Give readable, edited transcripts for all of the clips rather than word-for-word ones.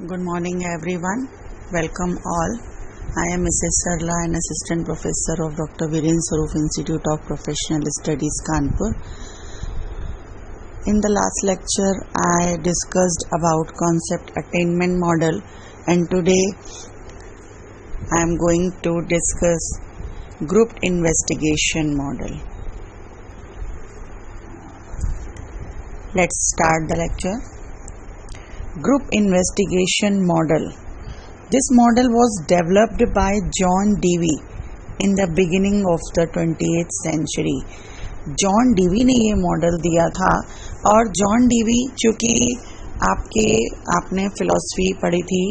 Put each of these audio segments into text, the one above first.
Good morning, everyone. Welcome all. I am Mrs. Sarla, an assistant professor of Dr. Viren Sarup Institute of Professional Studies, Kanpur. In the last lecture, I discussed about concept attainment model, and today I am going to discuss group investigation model. Let's start the lecture. Group investigation model. This model was developed by John Dewey in the beginning of the 20th century. John Dewey ने ये model दिया था और John Dewey चूँकि आपने philosophy पढ़ी थी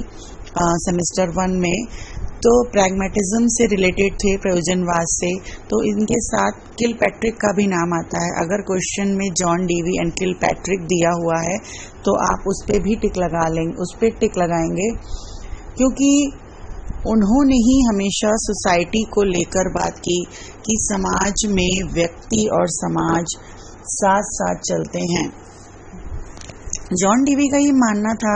semester 1 में, तो प्रैग्मेटिज्म से रिलेटेड थे, प्रयोजनवाद से, तो इनके साथ किलपैट्रिक का भी नाम आता है. अगर क्वेश्चन में जॉन डीवी एंड किलपैट्रिक दिया हुआ है तो आप उस पर भी टिक लगाएंगे क्योंकि उन्होंने ही हमेशा सोसाइटी को लेकर बात की कि समाज में व्यक्ति और समाज साथ साथ चलते हैं. जॉन डीवी का ये मानना था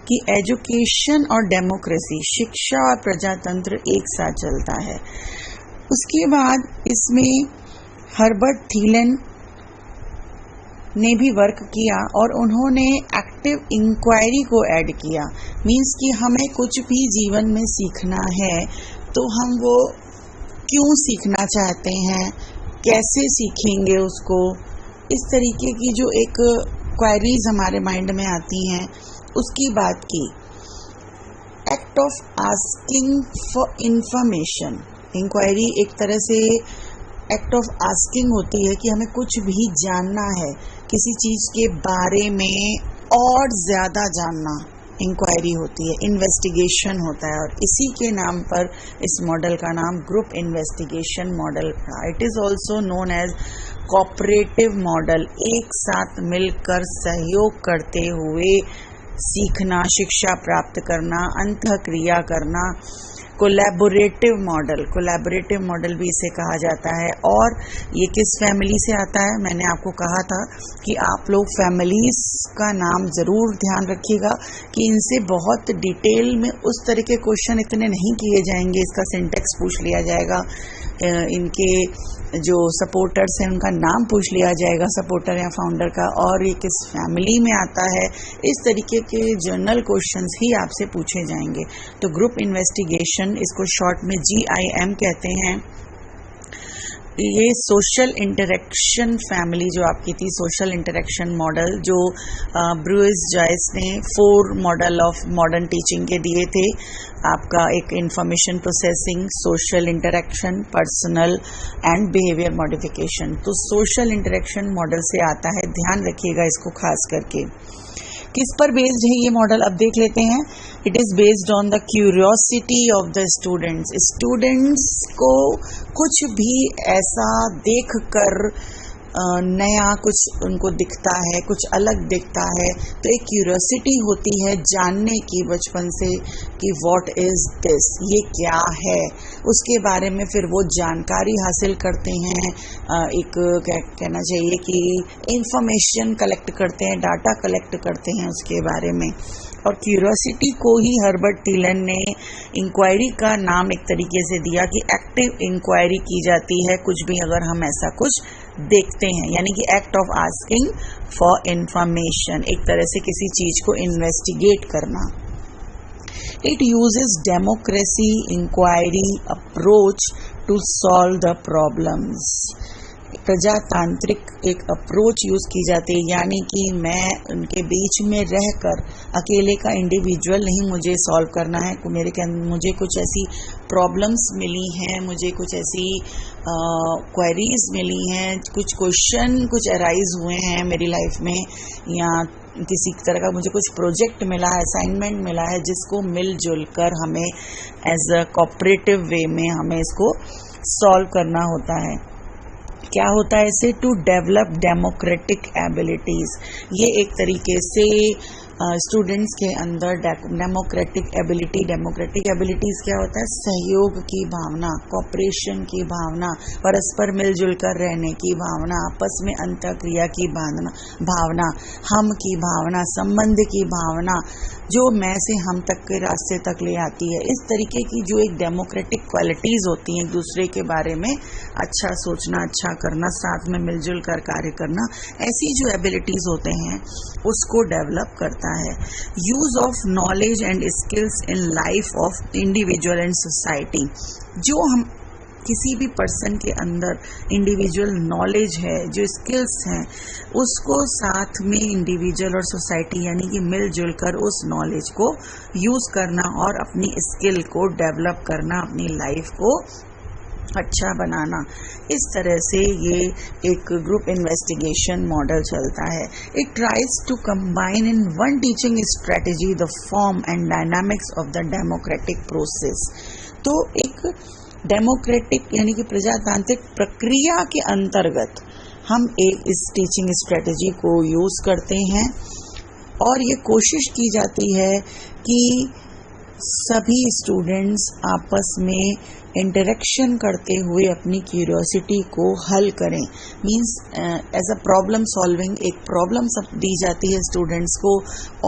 कि एजुकेशन और डेमोक्रेसी, शिक्षा और प्रजातंत्र एक साथ चलता है. उसके बाद इसमें हर्बर्ट थीलन ने भी वर्क किया और उन्होंने एक्टिव इंक्वायरी को ऐड किया. मीन्स कि हमें कुछ भी जीवन में सीखना है तो हम वो क्यों सीखना चाहते हैं, कैसे सीखेंगे उसको, इस तरीके की जो एक क्वायरीज हमारे माइंड में आती हैं उसकी बात की. Act of asking for information, inquiry एक तरह से एक्ट ऑफ आस्किंग होती है कि हमें कुछ भी जानना है, किसी चीज़ के बारे में और ज़्यादा जानना, इंक्वायरी होती है, इन्वेस्टिगेशन होता है. और इसी के नाम पर इस मॉडल का नाम ग्रुप इन्वेस्टिगेशन मॉडल था. It is also known as cooperative model, एक साथ मिलकर सहयोग करते हुए सीखना, शिक्षा प्राप्त करना, अंतःक्रिया करना. कोलैबोरेटिव मॉडल भी इसे कहा जाता है. और ये किस फैमिली से आता है, मैंने आपको कहा था कि आप लोग फैमिलीज का नाम ज़रूर ध्यान रखिएगा कि इनसे बहुत डिटेल में उस तरह के क्वेश्चन इतने नहीं किए जाएंगे. इसका सिंटेक्स पूछ लिया जाएगा, इनके जो सपोर्टर्स हैं उनका नाम पूछ लिया जाएगा, सपोर्टर या फाउंडर का, और ये किस फैमिली में आता है, इस तरीके के जनरल क्वेश्चंस ही आपसे पूछे जाएंगे. तो ग्रुप इन्वेस्टिगेशन, इसको शॉर्ट में GIM कहते हैं. ये सोशल इंटरेक्शन फैमिली जो आपकी थी, सोशल इंटरेक्शन मॉडल, जो ब्रूइस जॉयस ने 4 मॉडल ऑफ मॉडर्न टीचिंग के दिए थे. आपका एक information processing, social interaction, personal and behaviour modification. तो सोशल इंटरेक्शन मॉडल से आता है, ध्यान रखिएगा इसको खास करके. किस पर बेस्ड है ये मॉडल, अब देख लेते हैं. It is based on the curiosity of the students. Students को कुछ भी ऐसा देख कर नया कुछ उनको दिखता है, कुछ अलग दिखता है, तो एक क्यूरियोसिटी होती है जानने की बचपन से कि व्हाट इज़ दिस, ये क्या है, उसके बारे में फिर वो जानकारी हासिल करते हैं. एक कहना चाहिए कि इंफॉर्मेशन कलेक्ट करते हैं, डाटा कलेक्ट करते हैं उसके बारे में. और क्यूरियोसिटी को ही हर्बर्ट थीलन ने इंक्वायरी का नाम एक तरीके से दिया कि एक्टिव इंक्वायरी की जाती है कुछ भी अगर हम ऐसा कुछ देखते हैं, यानी कि act of asking for information, एक तरह से किसी चीज़ को इन्वेस्टिगेट करना. It uses democracy inquiry approach to solve the problems. प्रजातांत्रिक एक अप्रोच यूज़ की जाती है, यानी कि मैं उनके बीच में रहकर अकेले का इंडिविजुअल नहीं मुझे सॉल्व करना है. मुझे कुछ ऐसी प्रॉब्लम्स मिली हैं, मुझे कुछ ऐसी क्वेरीज मिली हैं, कुछ क्वेश्चन कुछ अराइज हुए हैं मेरी लाइफ में, या किसी तरह का मुझे कुछ प्रोजेक्ट मिला है, असाइनमेंट मिला है, जिसको मिलजुल कर हमें एज अ कोऑपरेटिव वे में हमें इसको सॉल्व करना होता है. क्या होता है इसे, टू डेवलप डेमोक्रेटिक एबिलिटीज़. ये एक तरीके से स्टूडेंट्स के अंदर डेमोक्रेटिक एबिलिटीज़ क्या होता है? सहयोग की भावना, कोऑपरेशन की भावना, परस्पर मिलजुल कर रहने की भावना, आपस में अंतःक्रिया की भावना, हम की भावना, संबंध की भावना, जो मैं से हम तक के रास्ते तक ले आती है। इस तरीके की जो एक डेमोक्रेटिक क्वालिटीज़ होती हैं, एक दूसरे के बारे में अच्छा सोचना, अच्छा करना, साथ में मिलजुल कर कार्य करना, ऐसी जो एबिलिटीज़ होते हैं उसको डेवलप करता है। Use of knowledge and skills in life of individual and society, जो हम किसी भी पर्सन के अंदर इंडिविजुअल नॉलेज है, जो स्किल्स हैं, उसको साथ में इंडिविजुअल और सोसाइटी यानी कि मिलजुल कर उस नॉलेज को यूज़ करना और अपनी स्किल को डेवलप करना, अपनी लाइफ को अच्छा बनाना। इस तरह से ये एक ग्रुप इन्वेस्टिगेशन मॉडल चलता है। It tries to combine in one teaching strategy the form and dynamics of the democratic process. तो एक डेमोक्रेटिक यानी कि प्रजातांत्रिक प्रक्रिया के अंतर्गत हम एक इस टीचिंग स्ट्रेटेजी को यूज़ करते हैं और ये कोशिश की जाती है कि सभी स्टूडेंट्स आपस में इंटरेक्शन करते हुए अपनी क्यूरियोसिटी को हल करें। Means as a problem solving, एक प्रॉब्लम दी जाती है स्टूडेंट्स को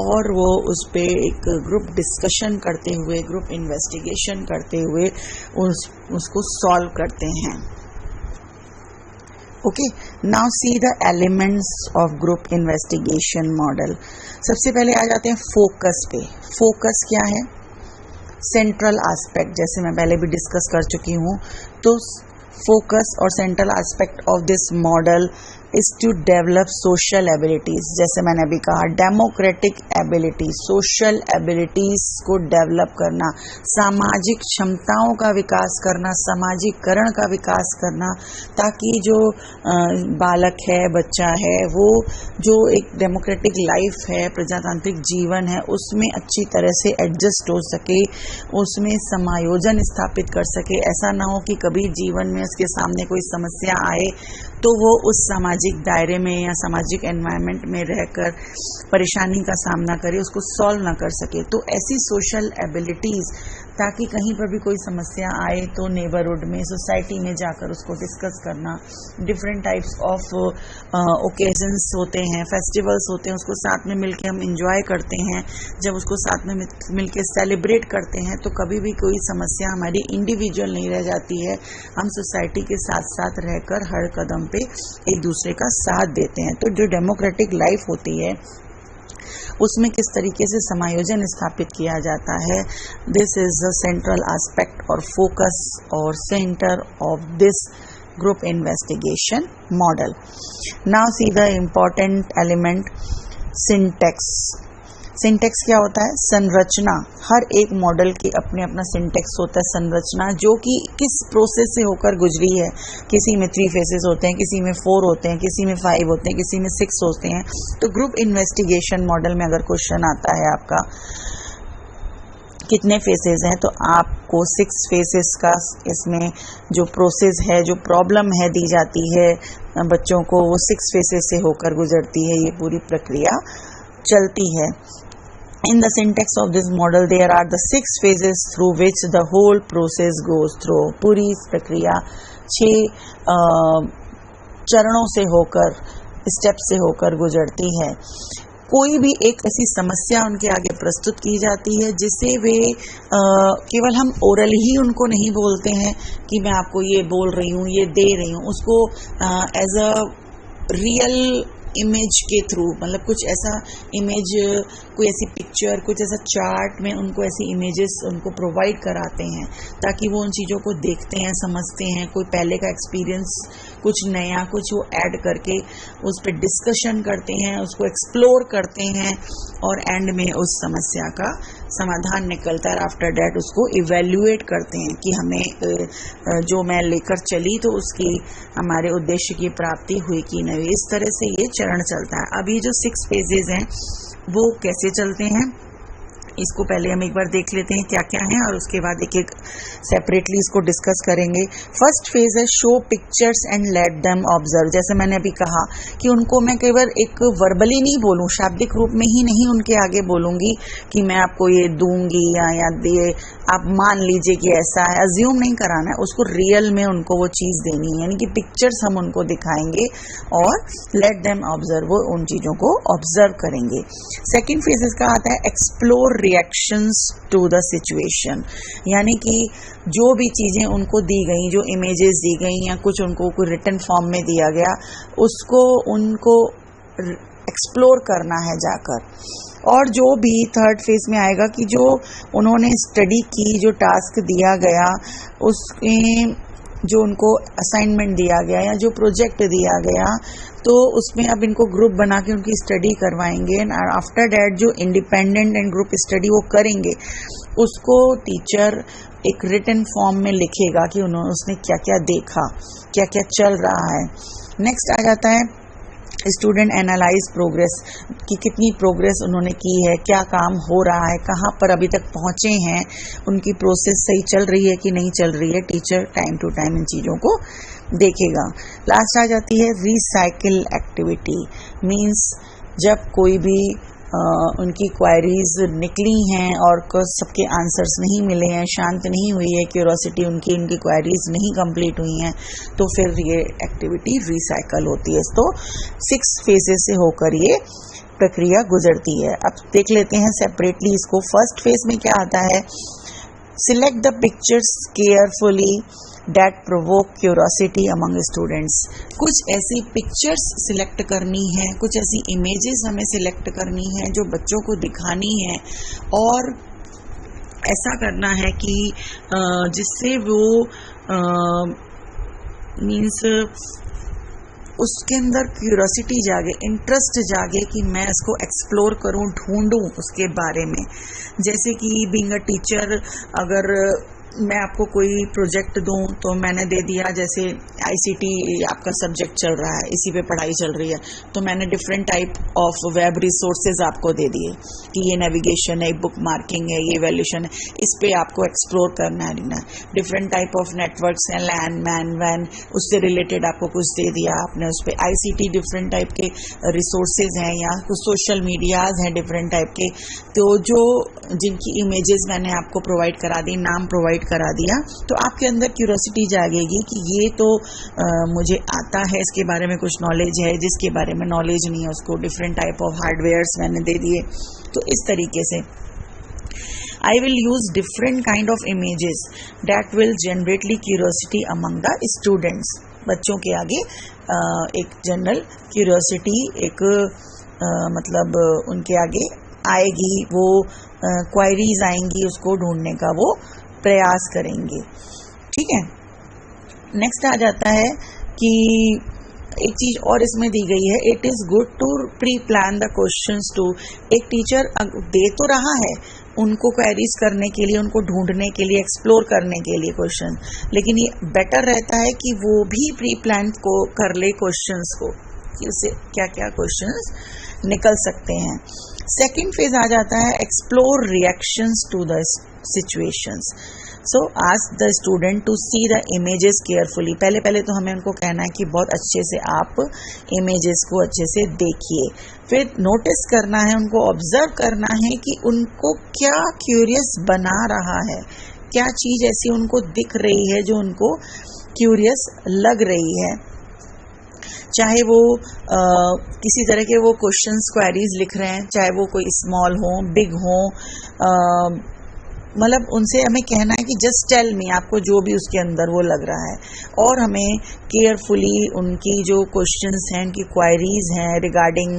और वो उस पे एक ग्रुप डिस्कशन करते हुए, ग्रुप इन्वेस्टिगेशन करते हुए उसको सॉल्व करते हैं। Okay, now see the elements of group investigation model. सबसे पहले आ जाते हैं फोकस पे। फोकस क्या है? सेंट्रल एस्पेक्ट, जैसे मैं पहले भी डिस्कस कर चुकी हूँ। तो फोकस और central aspect of this model is to develop social abilities. जैसे मैंने अभी कहा, डेमोक्रेटिक एबिलिटी, सोशल एबिलिटीज को डेवलप करना, सामाजिक क्षमताओं का विकास करना, सामाजिककरण का विकास करना, ताकि जो बालक है, बच्चा है, वो जो एक डेमोक्रेटिक लाइफ है, प्रजातांत्रिक जीवन है, उसमें अच्छी तरह से एडजस्ट हो सके, उसमें समायोजन स्थापित कर सके। ऐसा ना हो कि कभी जीवन में उसके सामने कोई समस्या आए तो वो उस सामाजिक दायरे में या सामाजिक एनवायरनमेंट में रहकर परेशानी का सामना करे, उसको सॉल्व ना कर सके। तो ऐसी सोशल एबिलिटीज़, ताकि कहीं पर भी कोई समस्या आए तो नेबरहुड में, सोसाइटी में जाकर उसको डिस्कस करना। डिफरेंट टाइप्स ऑफ ओकेजन्स होते हैं, फेस्टिवल्स होते हैं, उसको साथ में मिलके हम इंजॉय करते हैं। जब उसको साथ में मिलके सेलिब्रेट करते हैं तो कभी भी कोई समस्या हमारी इंडिविजुअल नहीं रह जाती है। हम सोसाइटी के साथ साथ रहकर हर कदम पे एक दूसरे का साथ देते हैं। तो जो डेमोक्रेटिक लाइफ होती है उसमें किस तरीके से समायोजन स्थापित किया जाता है, this is the central aspect और फोकस और centre of this group investigation model. Now see the important element, syntax. Syntax क्या होता है? संरचना। हर एक मॉडल के अपने अपना सिंटेक्स होता है, संरचना, जो कि किस प्रोसेस से होकर गुजरी है। किसी में 3 फेसेस होते हैं, किसी में 4 होते हैं, किसी में 5 होते हैं, किसी में 6 होते हैं। तो ग्रुप इन्वेस्टिगेशन मॉडल में अगर क्वेश्चन आता है आपका कितने फेसेस हैं, तो आपको 6 फेसेस का इसमें जो प्रोसेस है, जो प्रॉब्लम है दी जाती है बच्चों को, वो 6 फेसेस से होकर गुजरती है। ये पूरी प्रक्रिया चलती है। In the syntax of this model, there are the 6 phases through which the whole process goes through. पूरी प्रक्रिया 6 चरणों से होकर, स्टेप से होकर गुजरती है। कोई भी एक ऐसी समस्या उनके आगे प्रस्तुत की जाती है जिसे वे केवल हम ओरल ही उनको नहीं बोलते हैं कि मैं आपको ये बोल रही हूँ, ये दे रही हूँ, उसको एज अ रियल इमेज के थ्रू, मतलब कुछ ऐसा इमेज, कोई ऐसी पिक्चर, कुछ ऐसा चार्ट में उनको ऐसी इमेजेस उनको प्रोवाइड कराते हैं ताकि वो उन चीज़ों को देखते हैं, समझते हैं। कोई पहले का एक्सपीरियंस, कुछ नया, कुछ वो ऐड करके उस पर डिस्कशन करते हैं, उसको एक्सप्लोर करते हैं और एंड में उस समस्या का समाधान निकलता है। आफ्टर डैट उसको इवेल्युएट करते हैं कि हमें जो मैं लेकर चली तो उसकी हमारे उद्देश्य की प्राप्ति हुई कि नहीं। इस तरह से ये चरण चलता है। अब ये जो 6 फेजेस हैं वो कैसे चलते हैं? इसको पहले हम एक बार देख लेते हैं क्या क्या है और उसके बाद एक एक सेपरेटली इसको डिस्कस करेंगे। फर्स्ट फेज है show pictures and let them observe. जैसे मैंने अभी कहा कि उनको मैं कई बार एक वर्बली नहीं बोलूँ, शाब्दिक रूप में ही नहीं उनके आगे बोलूँगी कि मैं आपको ये दूंगी या ये आप मान लीजिए कि ऐसा है, अज्यूम नहीं कराना है, उसको रियल में उनको वो चीज़ देनी है, यानी कि पिक्चर्स हम उनको दिखाएंगे और लेट देम ऑब्जर्व, वो उन चीज़ों को ऑब्जर्व करेंगे। सेकेंड फेज इसका आता है explore reactions to the situation, यानी कि जो भी चीज़ें उनको दी गई, जो इमेजेस दी गई या कुछ उनको कोई रिटन फॉर्म में दिया गया, उसको उनको एक्सप्लोर करना है जाकर। और जो भी थर्ड फेज में आएगा कि जो उन्होंने स्टडी की, जो टास्क दिया गया, उसमें जो उनको असाइनमेंट दिया गया या जो प्रोजेक्ट दिया गया, तो उसमें अब इनको ग्रुप बना के उनकी स्टडी करवाएंगे। एंड आफ्टर डैट जो इंडिपेंडेंट एंड ग्रुप स्टडी वो करेंगे, उसको टीचर एक रिटन फॉर्म में लिखेगा कि उसने क्या क्या देखा, क्या क्या चल रहा है। नेक्स्ट आ जाता है स्टूडेंट एनालाइज प्रोग्रेस, कि कितनी प्रोग्रेस उन्होंने की है, क्या काम हो रहा है, कहाँ पर अभी तक पहुँचे हैं, उनकी प्रोसेस सही चल रही है कि नहीं चल रही है। टीचर टाइम टू टाइम इन चीज़ों को देखेगा। लास्ट आ जाती है रिसाइकिल एक्टिविटी, मीन्स जब कोई भी उनकी क्वायरीज निकली हैं और सबके आंसर्स नहीं मिले हैं, शांत नहीं हुई है क्यूरोसिटी उनकी क्वायरीज नहीं कंप्लीट हुई हैं, तो फिर ये एक्टिविटी रिसाइकल होती है। तो 6 फेजेस से होकर ये प्रक्रिया गुजरती है। अब देख लेते हैं सेपरेटली इसको। फर्स्ट फेज में क्या आता है, select the pictures carefully that provoke curiosity among students। कुछ ऐसी पिक्चर्स सिलेक्ट करनी है, कुछ ऐसी इमेजेस हमें सिलेक्ट करनी है जो बच्चों को दिखानी है, और ऐसा करना है कि जिससे वो मीन्स उसके अंदर क्यूरोसिटी जागे, इंटरेस्ट जागे कि मैं इसको एक्सप्लोर करूं, ढूंढूं उसके बारे में। जैसे कि बीइंग अ टीचर, अगर मैं आपको कोई प्रोजेक्ट दूं तो मैंने दे दिया, जैसे आईसीटी आपका सब्जेक्ट चल रहा है, इसी पे पढ़ाई चल रही है, तो मैंने different type of web resources आपको दे दिए कि ये नेविगेशन है, बुक मार्किंग है, ये वैल्यूशन है, इस पे आपको एक्सप्लोर करना है। डिफरेंट टाइप ऑफ नेटवर्क्स हैं, लैन मैन वैन, उससे रिलेटेड आपको कुछ दे दिया आपने, उस पर आईसीटी डिफरेंट टाइप के रिसोर्सेज हैं या कुछ सोशल मीडियाज हैं डिफरेंट टाइप के, तो जो जिनकी इमेजेस मैंने आपको प्रोवाइड करा दी, नाम प्रोवाइड करा दिया, तो आपके अंदर क्यूरोसिटी जागेगी कि ये तो मुझे आता है, इसके बारे में कुछ नॉलेज है, जिसके बारे में नॉलेज नहीं है उसको डिफरेंट टाइप ऑफ हार्डवेयर्स मैंने दे दिए। तो इस तरीके से I will use different kind of images that will generate curiosity among the students। बच्चों के आगे एक जनरल क्यूरियोसिटी एक मतलब उनके आगे आएगी, वो क्वायरीज आएंगी, उसको ढूंढने का वो प्रयास करेंगे। ठीक है। नेक्स्ट आ जाता है कि एक चीज और इसमें दी गई है, it is good to pre plan the questions too. एक टीचर दे तो रहा है उनको क्वेरीज करने के लिए, उनको ढूंढने के लिए, एक्सप्लोर करने के लिए क्वेश्चन, लेकिन ये बेटर रहता है कि वो भी प्री प्लान को कर ले क्वेश्चंस को, कि उससे क्या क्या क्वेश्चंस निकल सकते हैं। सेकेंड फेज आ जाता है explore reactions to the situations. So ask the student to see the images carefully. पहले तो हमें उनको कहना है कि बहुत अच्छे से आप इमेजेस को अच्छे से देखिए, फिर नोटिस करना है, उनको ऑब्जर्व करना है कि उनको क्या क्यूरियस बना रहा है, क्या चीज़ ऐसी उनको दिख रही है जो उनको क्यूरियस लग रही है। चाहे वो किसी तरह के वो क्वेश्चंस क्वेरीज लिख रहे हैं, चाहे वो कोई स्मॉल हो बिग हो, मतलब उनसे हमें कहना है कि जस्ट टेल मी, आपको जो भी उसके अंदर वो लग रहा है, और हमें केयरफुली उनकी जो क्वेश्चंस हैं, उनकी क्वायरीज हैं रिगार्डिंग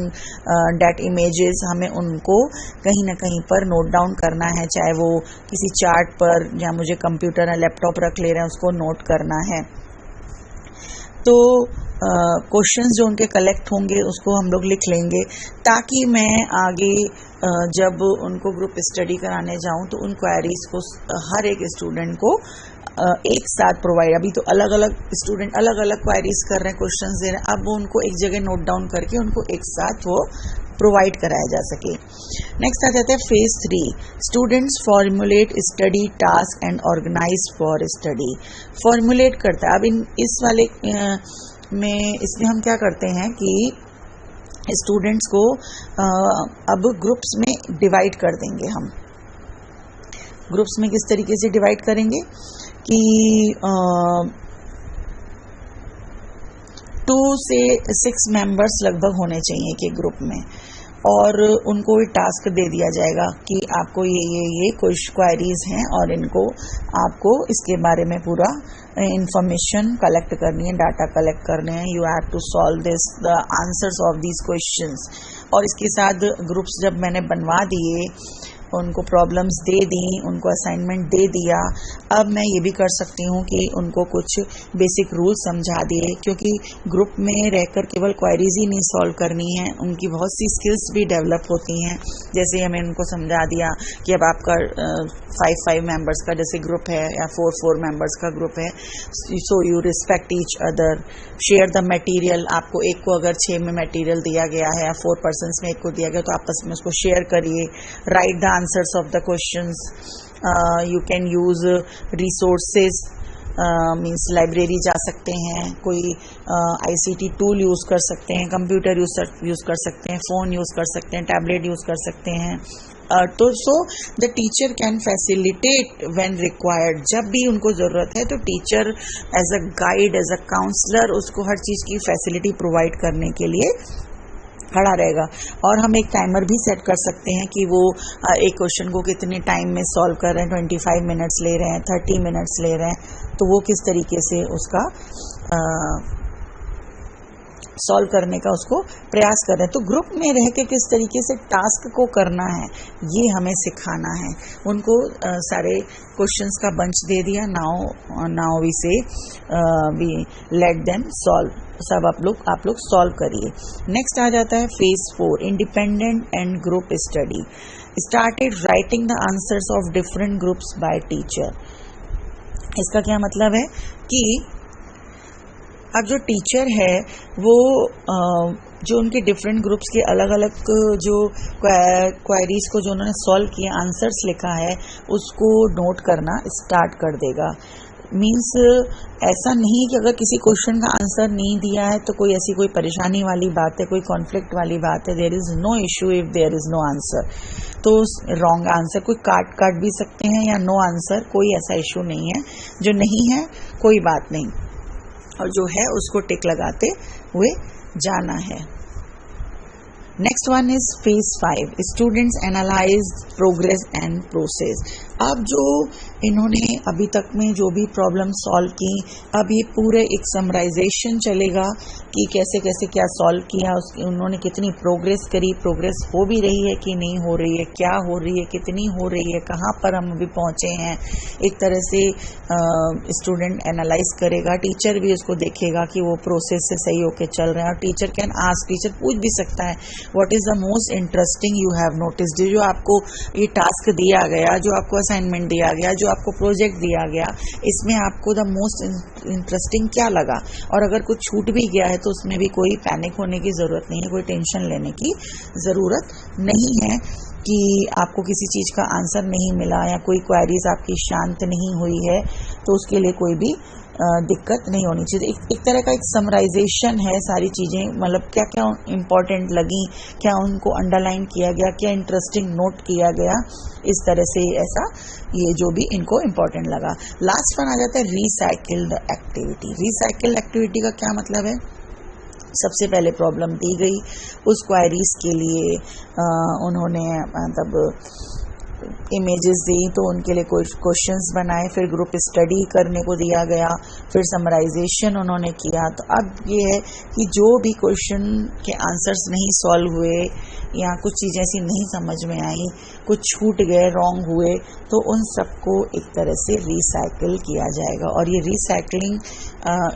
डैट इमेजेस, हमें उनको कहीं ना कहीं पर नोट डाउन करना है, चाहे वो किसी चार्ट पर या मुझे कंप्यूटर या लैपटॉप रख ले रहे हैं उसको नोट करना है। तो क्वेश्चंस जो उनके कलेक्ट होंगे उसको हम लोग लिख लेंगे, ताकि मैं आगे जब उनको ग्रुप स्टडी कराने जाऊं तो उन क्वेरीज को हर एक स्टूडेंट को एक साथ प्रोवाइड, अभी तो अलग अलग स्टूडेंट अलग अलग क्वेरीज कर रहे हैं, क्वेश्चंस दे रहे हैं, अब वो उनको एक जगह नोट डाउन करके उनको एक साथ वो प्रोवाइड कराया जा सके। नेक्स्ट आ जाता है phase 3, students formulate study task and organise for study. Formulate करता है, अब इस वाले में इसमें हम क्या करते हैं कि स्टूडेंट्स को अब ग्रुप्स में डिवाइड कर देंगे। हम ग्रुप्स में किस तरीके से डिवाइड करेंगे कि 2 से 6 मेंबर्स लगभग होने चाहिए कि ग्रुप में, और उनको ये टास्क दे दिया जाएगा कि आपको ये कुछ क्वायरीज हैं और इनको आपको इसके बारे में पूरा इंफॉर्मेशन कलेक्ट करनी है, डाटा कलेक्ट करने हैं। You have to solve this the answers of these questions. और इसके साथ ग्रुप्स जब मैंने बनवा दिए, उनको प्रॉब्लम्स दे दी, उनको असाइनमेंट दे दिया, अब मैं ये भी कर सकती हूँ कि उनको कुछ बेसिक रूल समझा दिए, क्योंकि ग्रुप में रहकर केवल क्वायरीज ही नहीं सॉल्व करनी है, उनकी बहुत सी स्किल्स भी डेवलप होती हैं। जैसे हमें उनको समझा दिया कि अब आपका 5 मेंबर्स का जैसे ग्रुप है या 4 मेंबर्स का ग्रुप है, so you respect each other, share the material. आपको एक को अगर 6 में मटेरियल दिया गया है या 4 पर्सन्स में एक को दिया गया तो आपस में उसको शेयर करिए। Right the answers of the questions. You can use resources, means library जा सकते हैं, कोई ICT टूल यूज़ कर सकते हैं, कंप्यूटर यूज़ कर सकते हैं, फ़ोन यूज़ कर सकते हैं, टैबलेट यूज़ कर सकते हैं। तो so the teacher can facilitate when required, जब भी उनको ज़रूरत है तो teacher as a guide, as a counsellor उसको हर चीज़ की फैसिलिटी प्रोवाइड करने के लिए खड़ा रहेगा। और हम एक टाइमर भी सेट कर सकते हैं कि वो एक क्वेश्चन को कितने टाइम में सॉल्व कर रहे हैं, 25 मिनट्स ले रहे हैं, 30 मिनट्स ले रहे हैं, तो वो किस तरीके से उसका सॉल्व करने का उसको प्रयास कर रहे हैं। तो ग्रुप में रह के किस तरीके से टास्क को करना है ये हमें सिखाना है। उनको सारे क्वेश्चंस का बंच दे दिया, नाउ वी से वी लेट देम सॉल्व, सब आप लोग सॉल्व करिए। नेक्स्ट आ जाता है phase 4, independent and group study. Started writing the answers of different groups bye teacher. इसका क्या मतलब है कि अब जो टीचर है वो जो उनके डिफरेंट ग्रुप्स के अलग अलग जो क्वेरीज को जो उन्होंने सॉल्व किए, आंसर्स लिखा है, उसको नोट करना स्टार्ट कर देगा। मीन्स ऐसा नहीं कि अगर किसी क्वेश्चन का आंसर नहीं दिया है तो कोई ऐसी कोई परेशानी वाली बात है, कोई कॉन्फ्लिक्ट वाली बात है, there is no issue if there is no answer. तो रॉन्ग आंसर कोई काट भी सकते हैं, या नो आंसर कोई ऐसा इशू नहीं है। जो नहीं है कोई बात नहीं, और जो है उसको टिक लगाते हुए जाना है। Next one is phase 5, students analyse progress and process. अब जो इन्होंने अभी तक में जो भी प्रॉब्लम सॉल्व की, अब ये पूरे एक समराइजेशन चलेगा कि कैसे कैसे क्या सॉल्व किया, उन्होंने कितनी प्रोग्रेस करी, प्रोग्रेस हो भी रही है कि नहीं हो रही है, क्या हो रही है, कितनी हो रही है, कहाँ पर हम अभी पहुँचे हैं। एक तरह से स्टूडेंट एनालाइज करेगा, टीचर भी उसको देखेगा कि वो प्रोसेस से सही होके चल रहे हैं। और टीचर कैन आस्क, टीचर पूछ भी सकता है what is the most interesting you have noticed. जो आपको ये टास्क दिया गया, जो आपको असाइनमेंट दिया गया, जो आपको प्रोजेक्ट दिया गया, इसमें आपको द मोस्ट इंटरेस्टिंग क्या लगा। और अगर कुछ छूट भी गया है तो उसमें भी कोई पैनिक होने की ज़रूरत नहीं है, कोई टेंशन लेने की ज़रूरत नहीं है कि आपको किसी चीज़ का आंसर नहीं मिला या कोई क्वेरीज आपकी शांत नहीं हुई है, तो उसके लिए कोई भी दिक्कत नहीं होनी चाहिए। एक तरह का एक समराइजेशन है, सारी चीज़ें मतलब क्या क्या इम्पोर्टेंट लगी, क्या उनको अंडरलाइन किया गया, क्या इंटरेस्टिंग नोट किया गया, इस तरह से ऐसा ये जो भी इनको इम्पोर्टेंट लगा। लास्ट वन आ जाता है रिसाइकिल्ड एक्टिविटी। रिसाइकिल्ड एक्टिविटी का क्या मतलब है? सबसे पहले प्रॉब्लम दी गई, उस क्वेरीज के लिए उन्होंने मतलब इमेजेस दी, तो उनके लिए कोई क्वेश्चंस बनाए, फिर ग्रुप स्टडी करने को दिया गया, फिर समराइजेशन उन्होंने किया। तो अब ये है कि जो भी क्वेश्चन के आंसर्स नहीं सॉल्व हुए या कुछ चीज़ें ऐसी नहीं समझ में आई, कुछ छूट गए, रॉन्ग हुए, तो उन सबको एक तरह से रिसाइकिल किया जाएगा। और ये रिसाइकलिंग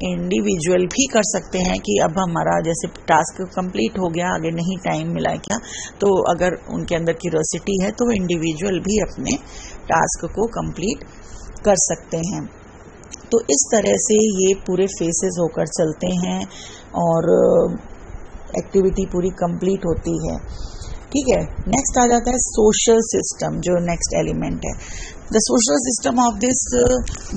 इंडिविजुअल भी कर सकते हैं कि अब हमारा जैसे टास्क कंप्लीट हो गया, आगे नहीं टाइम मिला है क्या, तो अगर उनके अंदर क्यूरियोसिटी है तो वो इंडिविजुअल भी अपने टास्क को कंप्लीट कर सकते हैं। तो इस तरह से ये पूरे फेसेस होकर चलते हैं। और एक्टिविटी पूरी कंप्लीट होती है। ठीक है, नेक्स्ट आ जाता है सोशल सिस्टम, जो नेक्स्ट एलिमेंट है। The social system of this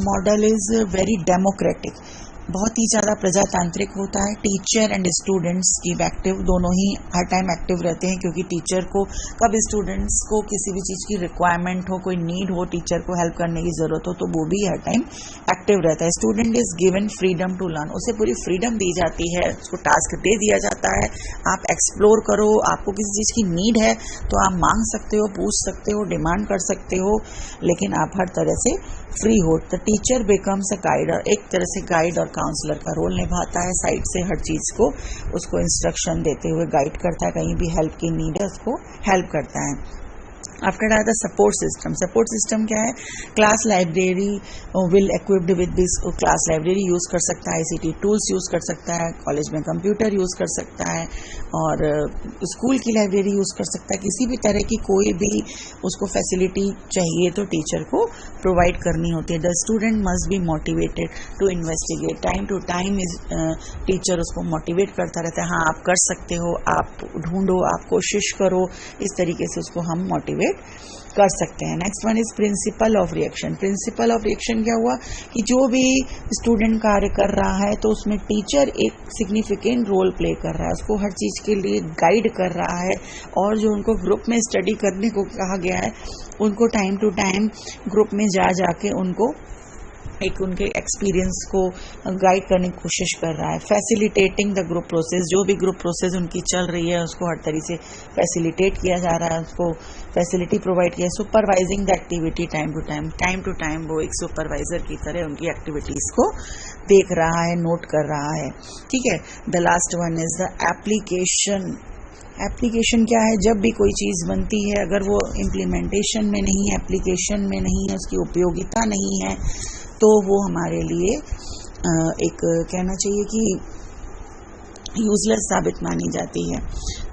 model is very democratic, बहुत ही ज़्यादा प्रजातांत्रिक होता है। टीचर एंड स्टूडेंट्स की एक्टिव, दोनों ही हर टाइम एक्टिव रहते हैं, क्योंकि टीचर को कब स्टूडेंट्स को किसी भी चीज़ की रिक्वायरमेंट हो, कोई नीड हो, टीचर को हेल्प करने की ज़रूरत हो, तो वो भी हर टाइम एक्टिव रहता है। Student is given freedom to learn, उसे पूरी फ्रीडम दी जाती है, उसको टास्क दे दिया जाता है, आप एक्सप्लोर करो, आपको किसी चीज़ की नीड है तो आप मांग सकते हो, पूछ सकते हो, डिमांड कर सकते हो, लेकिन आप हर तरह से फ्री हो। The teacher becomes a guide, एक तरह से गाइड और काउंसलर का रोल निभाता है, साइड से हर चीज़ को उसको इंस्ट्रक्शन देते हुए गाइड करता है, कहीं भी हेल्प की नीड है उसको हेल्प करता है। After that the support system, support system क्या है? Class library will equipped with this, class library use कर सकता है, ICT टूल्स यूज़ कर सकता है, कॉलेज में कंप्यूटर यूज़ कर सकता है, और स्कूल की लाइब्रेरी यूज़ कर सकता है। किसी भी तरह की कोई भी उसको फैसिलिटी चाहिए तो टीचर को प्रोवाइड करनी होती है। The student must be motivated to investigate, time to time teacher उसको मोटिवेट करता रहता है, हाँ आप कर सकते हो, आप ढूंढो, आप कोशिश करो, इस तरीके से उसको हम मोटिवेट कर सकते हैं। Next one is principle of reaction. Principle of reaction क्या हुआ कि जो भी स्टूडेंट कार्य कर रहा है तो उसमें टीचर एक सिग्निफिकेंट रोल प्ले कर रहा है, उसको हर चीज़ के लिए गाइड कर रहा है, और जो उनको ग्रुप में स्टडी करने को कहा गया है उनको टाइम टू टाइम ग्रुप में जा जाके उनको एक उनके एक्सपीरियंस को गाइड करने की कोशिश कर रहा है। फैसिलिटेटिंग द ग्रुप प्रोसेस, जो भी ग्रुप प्रोसेस उनकी चल रही है उसको हर तरीके से फैसिलिटेट किया जा रहा है, उसको फैसिलिटी प्रोवाइड किया। Supervising the activity time to time वो एक सुपरवाइजर की तरह उनकी एक्टिविटीज़ को देख रहा है, नोट कर रहा है। ठीक है, the last one is the application. Application क्या है? जब भी कोई चीज़ बनती है अगर वो इम्प्लीमेंटेशन में नहीं है, एप्लीकेशन में नहीं है, उसकी उपयोगिता नहीं है, तो वो हमारे लिए एक कहना चाहिए कि यूजलेस साबित मानी जाती है।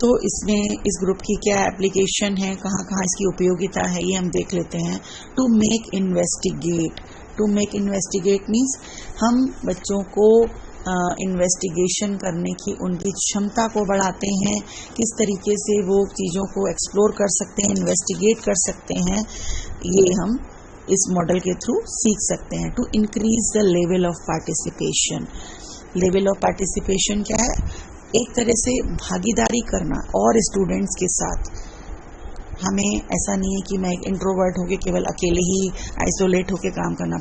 तो इसमें इस ग्रुप की क्या एप्लीकेशन है, कहाँ कहाँ इसकी उपयोगिता है, ये हम देख लेते हैं। To make investigate, to make investigate means हम बच्चों को इन्वेस्टिगेशन करने की उनकी क्षमता को बढ़ाते हैं, किस तरीके से वो चीज़ों को एक्सप्लोर कर सकते हैं, इन्वेस्टिगेट कर सकते हैं, ये हम इस मॉडल के थ्रू सीख सकते हैं। To increase the level of participation, level of participation क्या है? एक तरह से भागीदारी करना और स्टूडेंट्स के साथ। हमें ऐसा नहीं है कि मैं एक इंट्रोवर्ट होकर केवल अकेले ही आइसोलेट होकर काम करना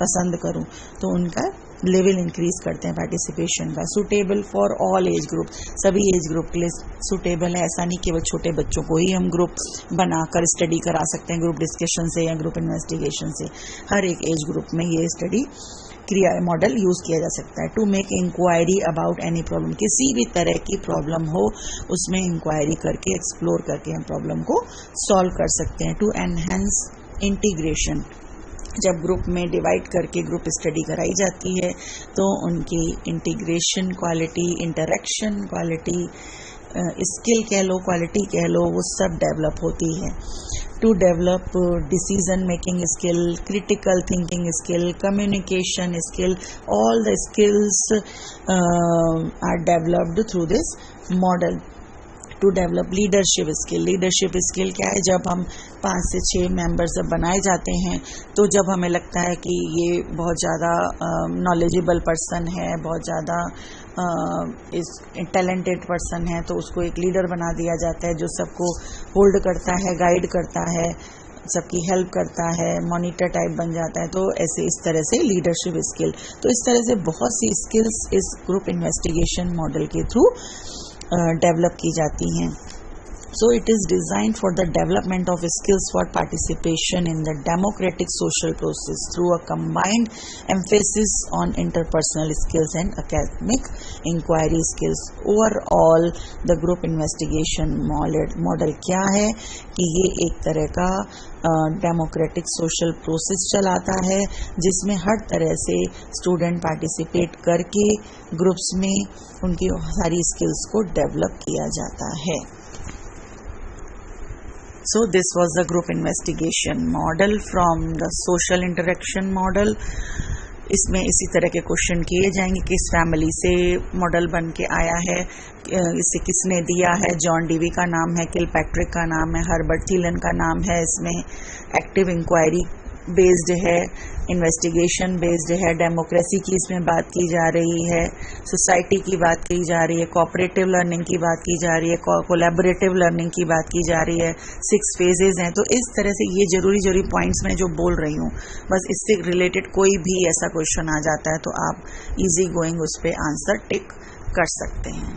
पसंद करूं, तो उनका लेवल इंक्रीज करते हैं पार्टिसिपेशन का। Suitable for all age group, सभी एज ग्रुप के लिए सूटेबल है, ऐसा नहीं केवल छोटे बच्चों को ही हम ग्रुप बनाकर स्टडी करा सकते हैं ग्रुप डिस्कशन से या ग्रुप इन्वेस्टिगेशन से, हर एक एज ग्रुप में ये स्टडी क्रिया मॉडल यूज़ किया जा सकता है। To make inquiry about any problem, किसी भी तरह की प्रॉब्लम हो उसमें इंक्वायरी करके एक्सप्लोर करके हम प्रॉब्लम को सॉल्व कर सकते हैं। टू एनहेंस इंटीग्रेशन, जब ग्रुप में डिवाइड करके ग्रुप स्टडी कराई जाती है तो उनकी integration quality, interaction quality, skill कह लो, क्वालिटी कह लो, वो सब डेवलप होती है। To develop decision making skill, critical thinking skill, communication skill, all the skills are developed through this model. To develop leadership skill, leadership skill क्या है? जब हम 5 से 6 मेंबर्स जब बनाए जाते हैं तो जब हमें लगता है कि ये बहुत ज़्यादा नॉलेजेबल पर्सन है, बहुत ज़्यादा इस टैलेंटेड पर्सन है, तो उसको एक लीडर बना दिया जाता है जो सबको होल्ड करता है, गाइड करता है, सबकी हेल्प करता है, मॉनिटर टाइप बन जाता है। तो ऐसे इस तरह से लीडरशिप स्किल, तो इस तरह से बहुत सी स्किल्स इस ग्रुप इन्वेस्टिगेशन मॉडल के थ्रू डेवलप की जाती हैं। So it is designed for the development of skills for participation in the democratic social process through a combined emphasis on interpersonal skills and academic inquiry skills. Overall, the group investigation model क्या है कि ये एक तरह का democratic social process चलाता है जिसमें हर तरह से स्टूडेंट पार्टिसिपेट करके ग्रुप्स में उनकी सारी स्किल्स को डेवलप किया जाता है। So this was the group investigation model from the social interaction model. इसमें इसी तरह के क्वेश्चन किए जाएंगे, किस फैमिली से मॉडल बन के आया है, इसे किसने दिया है, जॉन डीवी का नाम है, किलपैट्रिक का नाम है, हर्बर्ट थिलन का नाम है। इसमें एक्टिव इंक्वायरी बेस्ड है, इन्वेस्टिगेशन बेस्ड है, डेमोक्रेसी की इसमें बात की जा रही है, सोसाइटी की बात की जा रही है, कोऑपरेटिव लर्निंग की बात की जा रही है, कोलैबोरेटिव लर्निंग की बात की जा रही है, 6 फेजेस हैं। तो इस तरह से ये जरूरी पॉइंट्स मैं जो बोल रही हूँ, बस इससे रिलेटेड कोई भी ऐसा क्वेश्चन आ जाता है तो आप इजी गोइंग उस पर आंसर टिक कर सकते हैं।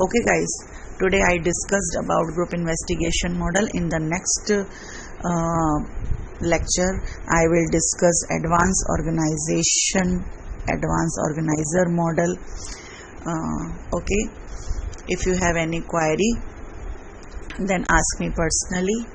Okay guys, today I discussed about group investigation model. In the next lecture I will discuss advanced organizer model. Okay, if you have any query then ask me personally.